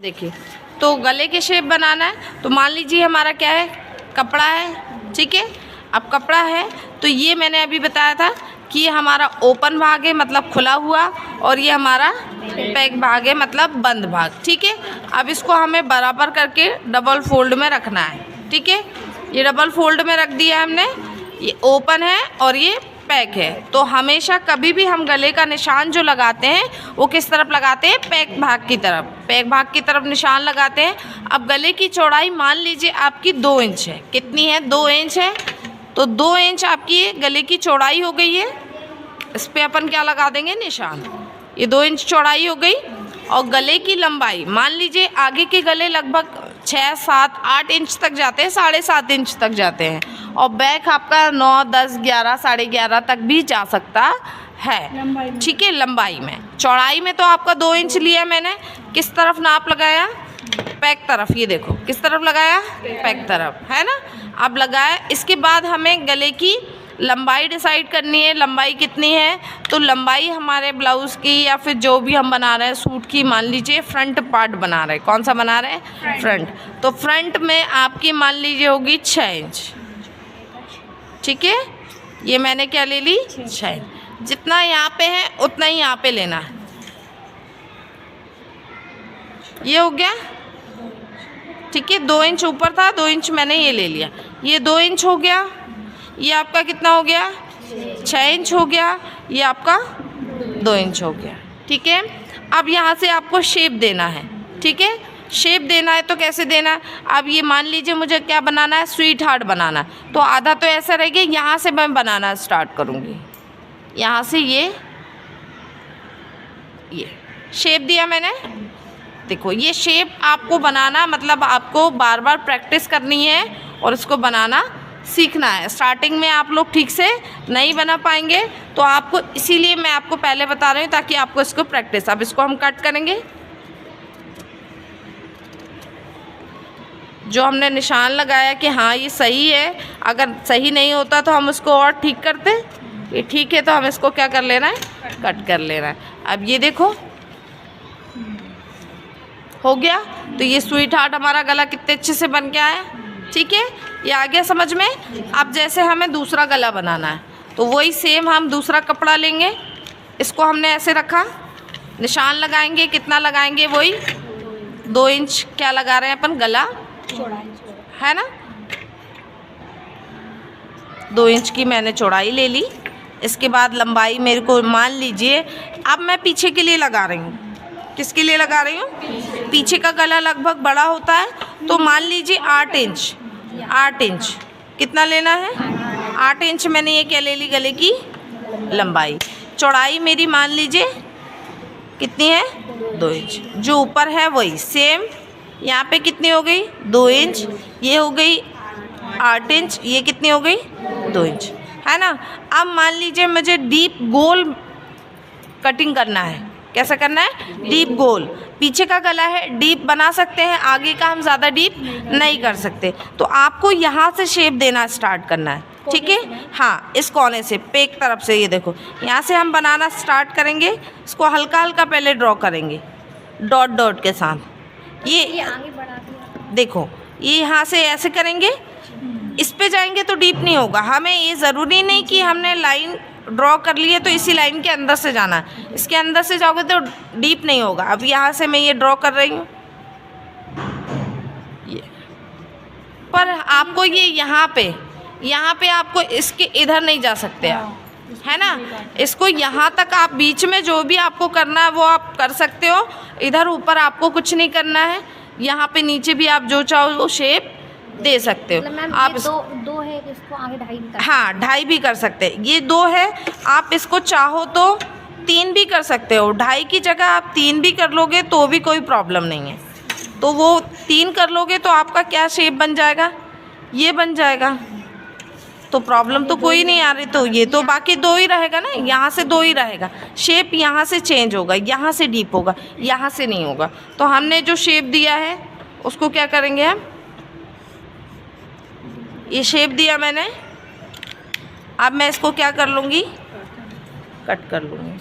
देखिए, तो गले के शेप बनाना है। तो मान लीजिए हमारा क्या है, कपड़ा है, ठीक है। अब कपड़ा है तो ये मैंने अभी बताया था कि ये हमारा ओपन भाग है मतलब खुला हुआ, और ये हमारा पैक भाग है मतलब बंद भाग, ठीक है। अब इसको हमें बराबर करके डबल फोल्ड में रखना है, ठीक है। ये डबल फोल्ड में रख दिया हमने, ये ओपन है और ये पैक है। तो हमेशा कभी भी हम गले का निशान जो लगाते हैं वो किस तरफ लगाते हैं, पैक भाग की तरफ, पैक भाग की तरफ निशान लगाते हैं। अब गले की चौड़ाई मान लीजिए आपकी 2 इंच है, कितनी है, 2 इंच है। तो 2 इंच आपकी गले की चौड़ाई हो गई है। इस पर अपन क्या लगा देंगे, निशान। ये 2 इंच चौड़ाई हो गई। और गले की लंबाई मान लीजिए आगे के गले लगभग 6, 7, 8 इंच तक जाते हैं, 7.5 इंच तक जाते हैं, और बैक आपका 9, 10, 11, 11.5 तक भी जा सकता है, ठीक है। लंबाई में, चौड़ाई में तो आपका 2 इंच लिया मैंने। किस तरफ नाप लगाया, पैक तरफ। ये देखो किस तरफ लगाया, पैक तरफ, है ना। अब लगाया, इसके बाद हमें गले की लंबाई डिसाइड करनी है। लंबाई कितनी है, तो लंबाई हमारे ब्लाउज़ की या फिर जो भी हम बना रहे हैं सूट की, मान लीजिए फ्रंट पार्ट बना रहे हैं, कौन सा बना रहे हैं, फ्रंट। तो फ्रंट में आपकी मान लीजिए होगी 6 इंच, ठीक है। ये मैंने क्या ले ली, 6 इंच। जितना यहाँ पे है उतना ही यहाँ पे लेना है। ये हो गया, ठीक है। 2 इंच ऊपर था, 2 इंच मैंने ये ले लिया, ये 2 इंच हो गया। ये आपका कितना हो गया, 6 इंच हो गया। ये आपका 2 इंच हो गया, ठीक है। अब यहाँ से आपको शेप देना है, ठीक है। शेप देना है तो कैसे देना है, अब ये मान लीजिए मुझे क्या बनाना है, स्वीट हार्ट बनाना है। तो आधा तो ऐसा रहेगा, यहाँ से मैं बनाना स्टार्ट करूँगी। यहाँ से ये शेप दिया मैंने। देखो ये शेप आपको बनाना मतलब आपको बार बार प्रैक्टिस करनी है और इसको बनाना सीखना है। स्टार्टिंग में आप लोग ठीक से नहीं बना पाएंगे, तो आपको इसीलिए मैं आपको पहले बता रही हूँ ताकि आपको इसको प्रैक्टिस। अब इसको हम कट करेंगे। जो हमने निशान लगाया कि हाँ ये सही है, अगर सही नहीं होता तो हम उसको और ठीक करते। ये ठीक है तो हम इसको क्या कर लेना है, कट कर लेना है। अब ये देखो हो गया। तो ये स्वीट हार्ट हमारा गला कितने अच्छे से बन के आया, ठीक है। ये आ गया समझ में। अब जैसे हमें दूसरा गला बनाना है तो वही सेम हम दूसरा कपड़ा लेंगे, इसको हमने ऐसे रखा, निशान लगाएंगे, कितना लगाएंगे, वही 2 इंच क्या लगा रहे हैं अपन, गला है ना। 2 इंच की मैंने चौड़ाई ले ली। इसके बाद लंबाई मेरे को मान लीजिए, अब मैं पीछे के लिए लगा रही हूँ। किसके लिए लगा रही हूँ, पीछे का गला लगभग बड़ा होता है, तो मान लीजिए 8 इंच। 8 इंच कितना लेना है, 8 इंच मैंने ये क्या ले ली, गले की लंबाई। चौड़ाई मेरी मान लीजिए कितनी है, 2 इंच। जो ऊपर है वही सेम, यहाँ पे कितनी हो गई, 2 इंच। ये हो गई 8 इंच, ये कितनी हो गई, 2 इंच, है ना। अब मान लीजिए मुझे डीप गोल कटिंग करना है। कैसा करना है, डीप गोल। पीछे का गला है, डीप बना सकते हैं, आगे का हम ज़्यादा डीप नहीं कर सकते। तो आपको यहाँ से शेप देना स्टार्ट करना है, ठीक है। हाँ, इस कोने से, पेक तरफ से, ये देखो यहाँ से हम बनाना स्टार्ट करेंगे। इसको हल्का हल्का पहले ड्रॉ करेंगे डॉट डॉट के साथ। ये आगे बढ़ा दिया, देखो ये यहाँ से ऐसे करेंगे, इस पे जाएंगे तो डीप नहीं होगा। हमें ये ज़रूरी नहीं कि हमने लाइन ड्रॉ कर ली है तो इसी लाइन के अंदर से जाना है, इसके अंदर से जाओगे तो डीप नहीं होगा। अब यहाँ से मैं ये ड्रॉ कर रही हूँ, ये पर आपको ये यहाँ पे आपको इसके इधर नहीं जा सकते आप, है ना। इसको यहाँ तक आप बीच में जो भी आपको करना है वो आप कर सकते हो। इधर ऊपर आपको कुछ नहीं करना है। यहाँ पे नीचे भी आप जो चाहो वो शेप दे सकते हो। मतलब आप दो है, इसको आगे 2.5 हाँ 2.5 भी कर सकते हैं। ये 2 है, आप इसको चाहो तो 3 भी कर सकते हो। 2.5 की जगह आप 3 भी कर लोगे तो भी कोई प्रॉब्लम नहीं है। तो वो 3 कर लोगे तो आपका क्या शेप बन जाएगा, ये बन जाएगा, तो प्रॉब्लम तो कोई नहीं आ रही। तो ये तो बाकी 2 ही रहेगा ना, यहाँ से 2 ही रहेगा। शेप यहाँ से चेंज होगा, यहाँ से डीप होगा, यहाँ से नहीं होगा। तो हमने जो शेप दिया है उसको क्या करेंगे हम, ये शेप दिया मैंने, अब मैं इसको क्या कर लूँगी, कट कर लूँगी।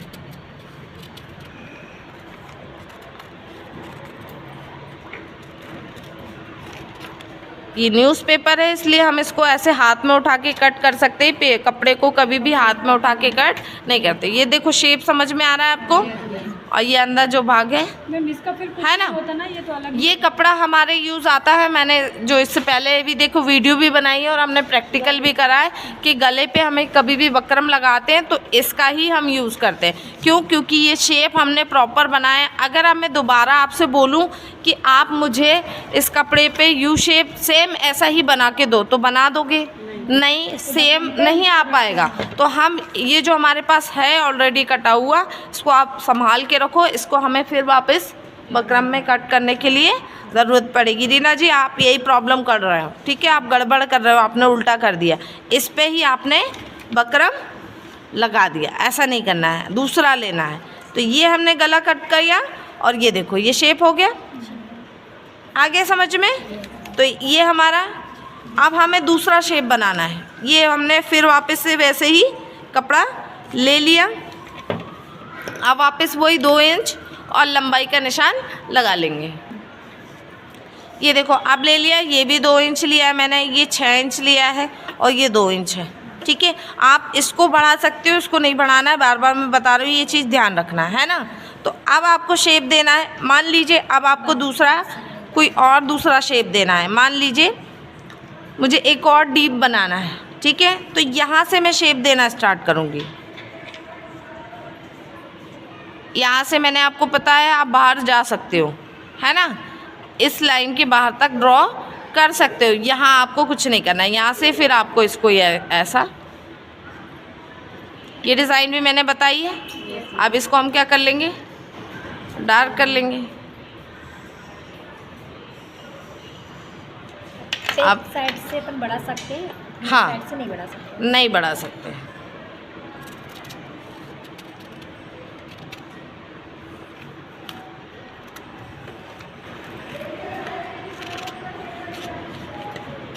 ये न्यूज़पेपर है, इसलिए हम इसको ऐसे हाथ में उठा के कट कर सकते हैं। कपड़े को कभी भी हाथ में उठा के कट नहीं करते। ये देखो शेप समझ में आ रहा है आपको। और ये अंदर जो भाग है इसका फिर कुछ है ना, होता ना, ये तो अलग। ये कपड़ा हमारे यूज़ आता है। मैंने जो इससे पहले भी देखो वीडियो भी बनाई है और हमने प्रैक्टिकल भी करा है कि गले पे हमें कभी भी बकरम लगाते हैं तो इसका ही हम यूज़ करते हैं। क्यों? क्योंकि ये शेप हमने प्रॉपर बनाया है। अगर अब मैं दोबारा आपसे बोलूं कि आप मुझे इस कपड़े पे यू शेप सेम ऐसा ही बना के दो, तो बना दोगे? नहीं, सेम नहीं आ पाएगा। तो हम ये जो हमारे पास है ऑलरेडी कटा हुआ, इसको आप संभाल के रखो। इसको हमें फिर वापस बकरम में कट करने के लिए ज़रूरत पड़ेगी। रीना जी, आप यही प्रॉब्लम कर रहे हो, ठीक है? आप गड़बड़ कर रहे हो, आपने उल्टा कर दिया। इस पे ही आपने बकरम लगा दिया, ऐसा नहीं करना है, दूसरा लेना है। तो ये हमने गला कट किया और ये देखो ये शेप हो गया। आगे समझ में? तो ये हमारा, अब हमें दूसरा शेप बनाना है। ये हमने फिर वापस से वैसे ही कपड़ा ले लिया। अब वापस वही 2 इंच और लंबाई का निशान लगा लेंगे। ये देखो अब ले लिया, ये भी 2 इंच लिया है मैंने, ये 6 इंच लिया है और ये 2 इंच है, ठीक है? आप इसको बढ़ा सकते हो, इसको नहीं बढ़ाना है, बार बार मैं बता रही हूँ, ये चीज़ ध्यान रखना है ना। तो अब आपको शेप देना है। मान लीजिए अब आपको कोई और दूसरा शेप देना है। मान लीजिए मुझे एक और डीप बनाना है, ठीक है? तो यहाँ से मैं शेप देना स्टार्ट करूँगी। यहाँ से मैंने आपको पता है आप बाहर जा सकते हो, है ना? इस लाइन के बाहर तक ड्रॉ कर सकते हो। यहाँ आपको कुछ नहीं करना है। यहाँ से फिर आपको इसको ऐसा, ये डिज़ाइन भी मैंने बताई है। अब इसको हम क्या कर लेंगे, डार्क कर लेंगे। अब साइड से अपन बढ़ा सकते हैं, हाँ, साइड से नहीं बढ़ा सकते। नहीं बढ़ा सकते।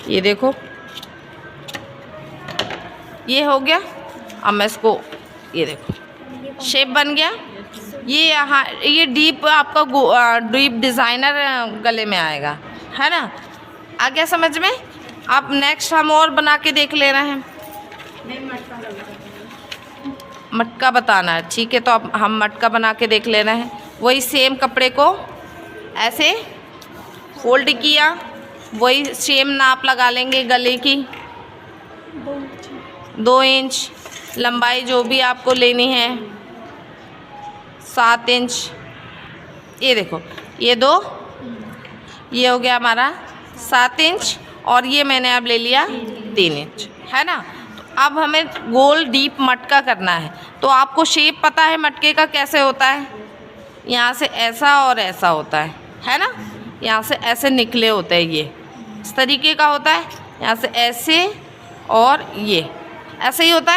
ये देखो ये हो गया। अब मैं इसको, ये देखो शेप बन गया। ये यहाँ ये डीप आपका डीप डिज़ाइनर गले में आएगा, है ना? आ गया समझ में? अब नेक्स्ट हम और बना के देख ले रहे हैं। मटका बताना है, ठीक है? तो अब हम मटका बना के देख ले रहे हैं। वही सेम कपड़े को ऐसे फोल्ड किया, वही सेम नाप लगा लेंगे गले की, 2 इंच लंबाई जो भी आपको लेनी है, 7 इंच। ये देखो ये 2, ये हो गया हमारा 7 इंच और ये मैंने अब ले लिया 3 इंच, है ना? तो अब हमें गोल डीप मटका करना है। तो आपको शेप पता है मटके का कैसे होता है? यहाँ से ऐसा और ऐसा होता है ना? यहाँ से ऐसे निकले होते हैं, ये इस तरीके का होता है। यहाँ से ऐसे और ये ऐसे ही होता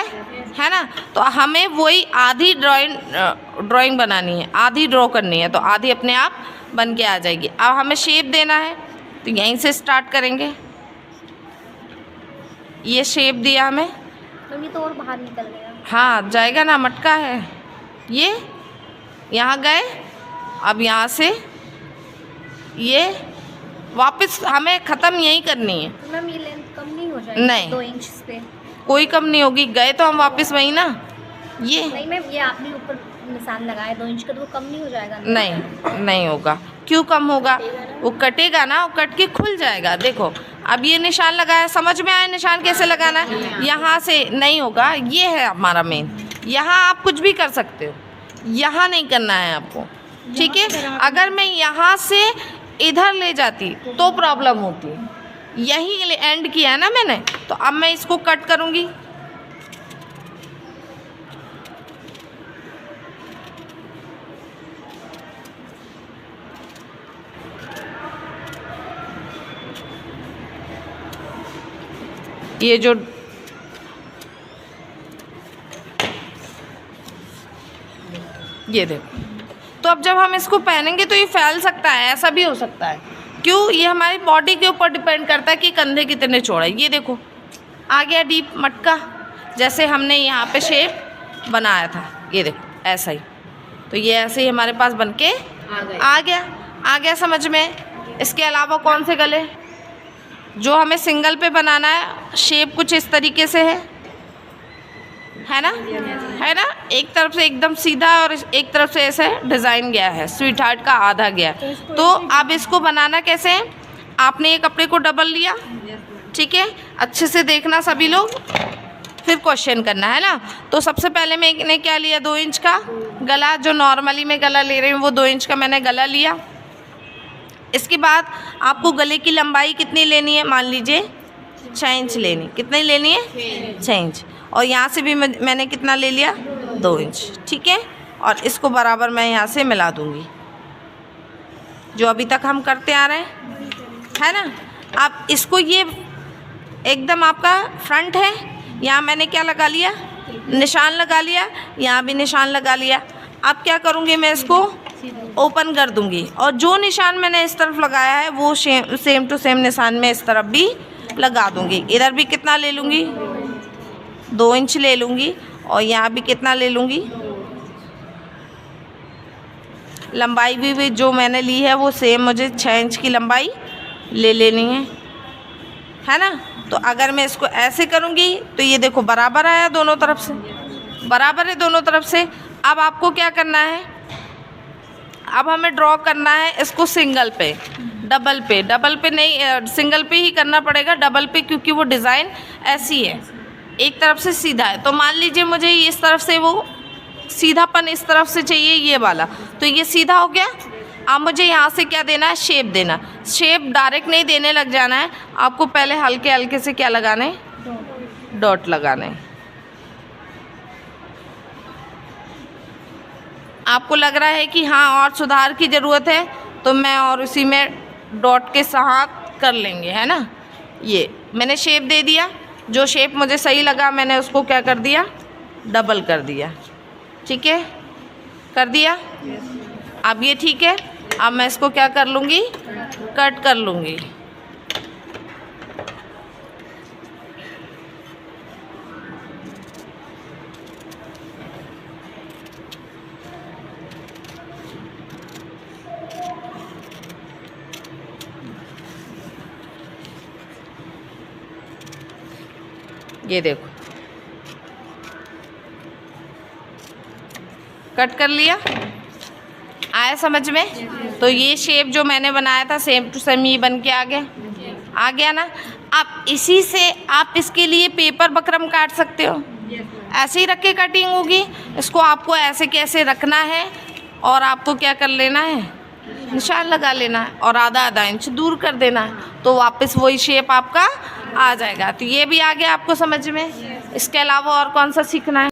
है ना? तो हमें वही आधी ड्राइंग बनानी है, आधी ड्रॉ करनी है, तो आधी अपने आप बन के आ जाएगी। अब हमें शेप देना है, तो यहीं से स्टार्ट करेंगे। ये शेप दिया हमें, तो ये तो और बाहर निकल गया। हाँ जाएगा ना, मटका है ये। यहाँ गए, अब यहाँ से ये वापस हमें ख़त्म यहीं करनी है। तो मैम ये लेंथ कम नहीं हो जाएगी? नहीं, 2 इंच पे कोई कम नहीं होगी। गए तो हम वापस वहीं ना। ये नहीं मैम, ये आपने ऊपर निशान लगाया 2 इंच का, तो वो कम नहीं हो जाएगा? नहीं, नहीं होगा। क्यों कम होगा? वो कटेगा ना, वो कट के खुल जाएगा। देखो अब ये निशान लगाया, समझ में आया निशान कैसे लगाना है? यहाँ से नहीं होगा, ये है हमारा मेन। यहाँ आप कुछ भी कर सकते हो, यहाँ नहीं करना है आपको, ठीक है? अगर मैं यहाँ से इधर ले जाती तो प्रॉब्लम होती। यही एंड किया है ना मैंने, तो अब मैं इसको कट करूँगी। ये जो ये देखो, तो अब जब हम इसको पहनेंगे तो ये फैल सकता है, ऐसा भी हो सकता है। क्यों? ये हमारी बॉडी के ऊपर डिपेंड करता है कि कंधे कितने चौड़ा है। ये देखो आ गया डीप मटका, जैसे हमने यहाँ पे शेप बनाया था। ये देखो ऐसा ही, तो ये ऐसे ही हमारे पास बनके आ गया। समझ में? इसके अलावा कौन से गले? जो हमें सिंगल पे बनाना है शेप कुछ इस तरीके से है ना, है ना। एक तरफ से एकदम सीधा और एक तरफ से ऐसे डिज़ाइन गया है, स्वीट हार्ट का आधा गया। तो अब इसको बनाना कैसे है, आपने ये कपड़े को डबल लिया, ठीक है, अच्छे से देखना सभी लोग, फिर क्वेश्चन करना है ना। तो सबसे पहले मैंने क्या लिया, 2 इंच का गला, जो नॉर्मली मैं गला ले रही हूँ वो 2 इंच का मैंने गला लिया। इसके बाद आपको गले की लंबाई कितनी लेनी है, मान लीजिए 6 इंच लेनी, कितनी लेनी है 6 इंच, और यहाँ से भी मैंने कितना ले लिया 2 इंच, ठीक है। और इसको बराबर मैं यहाँ से मिला दूँगी, जो अभी तक हम करते आ रहे हैं, है ना। आप इसको, ये एकदम आपका फ्रंट है, यहाँ मैंने क्या लगा लिया, निशान लगा लिया, यहाँ भी निशान लगा लिया। अब क्या करूँगी, मैं इसको ओपन कर दूँगी, और जो निशान मैंने इस तरफ लगाया है वो सेम टू सेम निशान में इस तरफ भी लगा दूँगी। इधर भी कितना ले लूँगी, 2 इंच ले लूँगी, और यहाँ भी कितना ले लूँगी, लंबाई भी जो मैंने ली है वो सेम मुझे 6 इंच की लंबाई ले लेनी है ना। तो अगर मैं इसको ऐसे करूँगी तो ये देखो बराबर आया, दोनों तरफ से बराबर है, दोनों तरफ से। अब आपको क्या करना है, अब हमें ड्रॉ करना है इसको सिंगल पे, डबल पे नहीं, सिंगल पे ही करना पड़ेगा, डबल पे, क्योंकि वो डिज़ाइन ऐसी है, एक तरफ से सीधा है। तो मान लीजिए मुझे इस तरफ से वो सीधापन इस तरफ से चाहिए, ये वाला, तो ये सीधा हो गया। अब मुझे यहाँ से क्या देना है, शेप देना। शेप डायरेक्ट नहीं देने लग जाना है, आपको पहले हल्के हल्के से क्या लगाने, डॉट लगाने। आपको लग रहा है कि हाँ और सुधार की ज़रूरत है, तो मैं और उसी में डॉट के साथ कर लेंगे, है ना। ये मैंने शेप दे दिया, जो शेप मुझे सही लगा मैंने उसको क्या कर दिया, डबल कर दिया, ठीक है, कर दिया। अब ये ठीक है, अब मैं इसको क्या कर लूँगी, कट कर लूँगी। ये देखो कट कर लिया, आया समझ में। तो ये शेप जो मैंने बनाया था सेम टू सेम ये बन के आ गया ना। आप इसी से आप इसके लिए पेपर बकरम काट सकते हो, ऐसे ही रख के कटिंग होगी। इसको आपको ऐसे कैसे रखना है, और आपको क्या कर लेना है, निशान लगा लेना है, और आधा इंच दूर कर देना है, तो वापस वही शेप आपका आ जाएगा। तो ये भी आ गया आपको समझ में। इसके अलावा और कौन सा सीखना है।